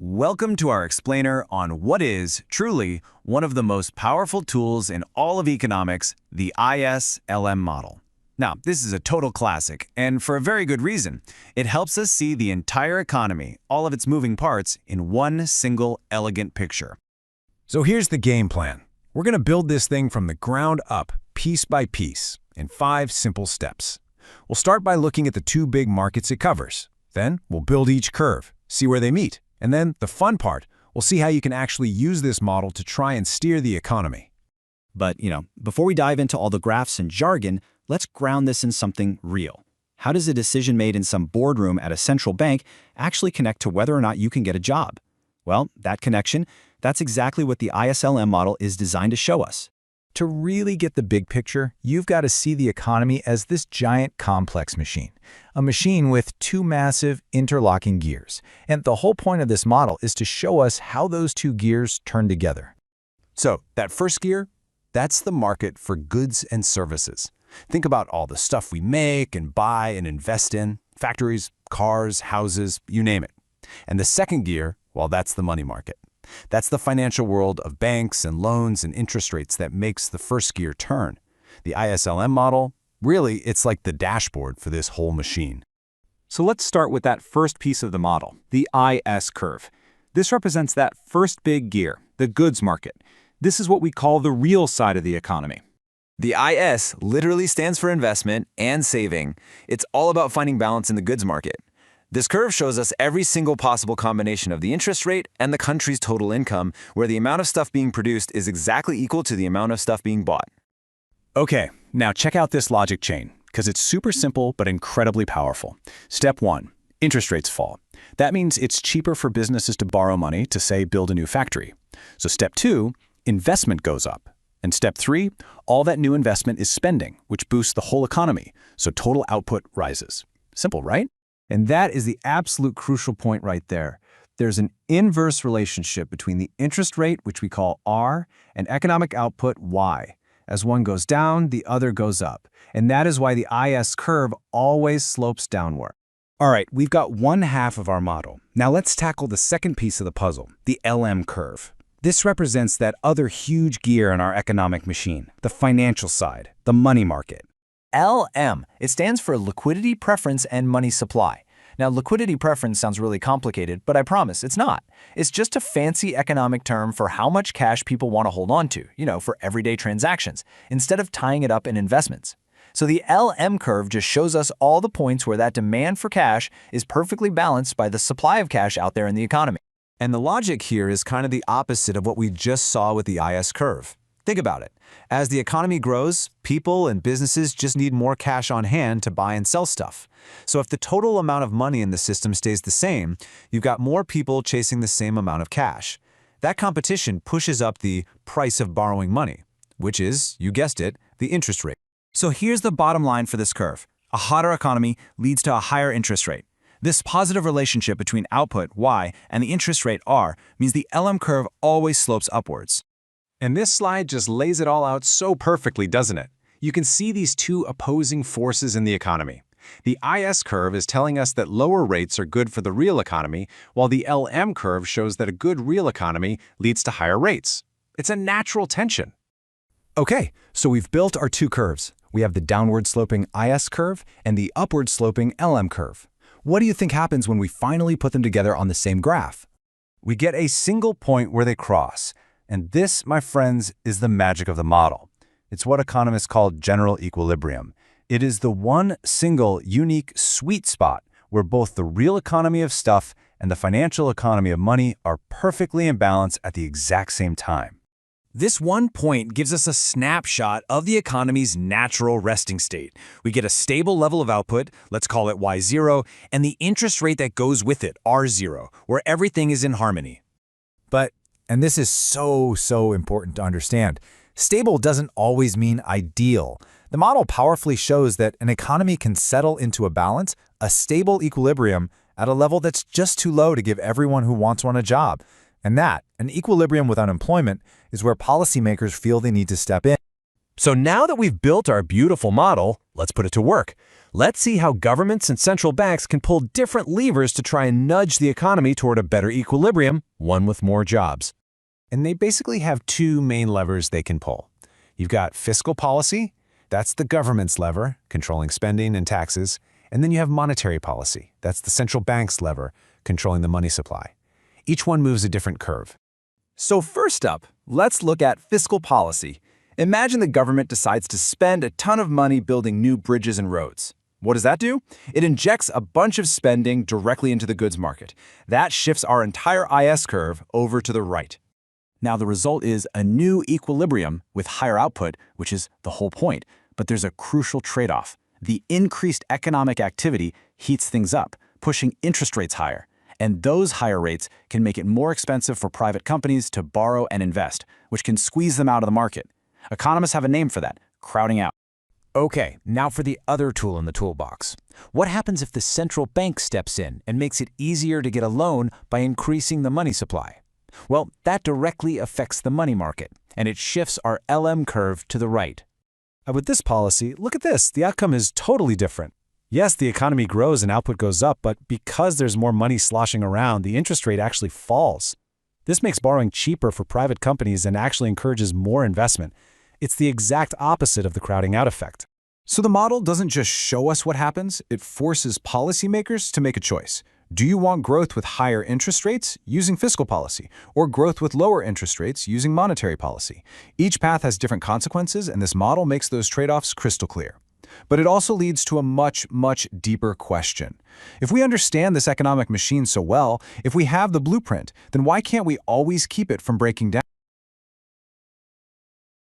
Welcome to our explainer on what is, truly, one of the most powerful tools in all of economics, the ISLM model. Now, this is a total classic, and for a very good reason. It helps us see the entire economy, all of its moving parts, in one single elegant picture. So here's the game plan. We're going to build this thing from the ground up, piece by piece, in 5 simple steps. We'll start by looking at the 2 big markets it covers. Then we'll build each curve, see where they meet. And then, the fun part, we'll see how you can actually use this model to try and steer the economy. But, before we dive into all the graphs and jargon, let's ground this in something real. How does a decision made in some boardroom at a central bank actually connect to whether or not you can get a job? Well, that connection, that's exactly what the ISLM model is designed to show us. To really get the big picture, you've got to see the economy as this giant complex machine. A machine with 2 massive interlocking gears. And the whole point of this model is to show us how those 2 gears turn together. So, that first gear, that's the market for goods and services. Think about all the stuff we make and buy and invest in. Factories, cars, houses, you name it. And the second gear, well, that's the money market. That's the financial world of banks and loans and interest rates that makes the first gear turn. The ISLM model, really, it's like the dashboard for this whole machine. So let's start with that first piece of the model, the IS curve. This represents that first big gear, the goods market. This is what we call the real side of the economy. The IS literally stands for investment and saving. It's all about finding balance in the goods market. This curve shows us every single possible combination of the interest rate and the country's total income, where the amount of stuff being produced is exactly equal to the amount of stuff being bought. Okay, now check out this logic chain, because it's super simple but incredibly powerful. Step 1, interest rates fall. That means it's cheaper for businesses to borrow money to, say, build a new factory. So step 2, investment goes up. And step 3, all that new investment is spending, which boosts the whole economy, so total output rises. Simple, right? And that is the absolute crucial point right there. There's an inverse relationship between the interest rate, which we call R, and economic output, Y. As one goes down, the other goes up. And that is why the IS curve always slopes downward. All right, we've got one half of our model. Now let's tackle the second piece of the puzzle, the LM curve. This represents that other huge gear in our economic machine, the financial side, the money market. LM. It stands for liquidity preference and money supply. Now, liquidity preference sounds really complicated, but I promise it's not. It's just a fancy economic term for how much cash people want to hold on to, for everyday transactions, instead of tying it up in investments. So the LM curve just shows us all the points where that demand for cash is perfectly balanced by the supply of cash out there in the economy. And the logic here is kind of the opposite of what we just saw with the IS curve. Think about it. As the economy grows, people and businesses just need more cash on hand to buy and sell stuff. So if the total amount of money in the system stays the same, you've got more people chasing the same amount of cash. That competition pushes up the price of borrowing money, which is, you guessed it, the interest rate. So here's the bottom line for this curve. A hotter economy leads to a higher interest rate. This positive relationship between output, Y, and the interest rate, R, means the LM curve always slopes upwards. And this slide just lays it all out so perfectly, doesn't it? You can see these 2 opposing forces in the economy. The IS curve is telling us that lower rates are good for the real economy, while the LM curve shows that a good real economy leads to higher rates. It's a natural tension. Okay, so we've built our 2 curves. We have the downward-sloping IS curve and the upward-sloping LM curve. What do you think happens when we finally put them together on the same graph? We get a single point where they cross. And this, my friends, is the magic of the model. It's what economists call general equilibrium. It is the one single, unique, sweet spot where both the real economy of stuff and the financial economy of money are perfectly in balance at the exact same time. This one point gives us a snapshot of the economy's natural resting state. We get a stable level of output, let's call it Y0, and the interest rate that goes with it, R0, where everything is in harmony. And this is so important to understand. Stable doesn't always mean ideal. The model powerfully shows that an economy can settle into a balance, a stable equilibrium, at a level that's just too low to give everyone who wants one a job. And that, an equilibrium with unemployment, is where policymakers feel they need to step in. So now that we've built our beautiful model, let's put it to work. Let's see how governments and central banks can pull different levers to try and nudge the economy toward a better equilibrium, one with more jobs. And they basically have two main levers they can pull. You've got fiscal policy, that's the government's lever, controlling spending and taxes, and then you have monetary policy, that's the central bank's lever, controlling the money supply. Each one moves a different curve. So first up, let's look at fiscal policy. Imagine the government decides to spend a ton of money building new bridges and roads. What does that do? It injects a bunch of spending directly into the goods market. That shifts our entire IS curve over to the right. Now the result is a new equilibrium with higher output, which is the whole point. But there's a crucial trade-off. The increased economic activity heats things up, pushing interest rates higher. And those higher rates can make it more expensive for private companies to borrow and invest, which can squeeze them out of the market. Economists have a name for that: crowding out. Okay, now for the other tool in the toolbox. What happens if the central bank steps in and makes it easier to get a loan by increasing the money supply? Well, that directly affects the money market, and it shifts our LM curve to the right. With this policy, look at this. The outcome is totally different. Yes, the economy grows and output goes up, but because there's more money sloshing around, the interest rate actually falls. This makes borrowing cheaper for private companies and actually encourages more investment. It's the exact opposite of the crowding out effect. So the model doesn't just show us what happens, it forces policymakers to make a choice. Do you want growth with higher interest rates using fiscal policy, or growth with lower interest rates using monetary policy? Each path has different consequences, and this model makes those trade-offs crystal clear. But it also leads to a much, much deeper question. If we understand this economic machine so well, if we have the blueprint, then why can't we always keep it from breaking down?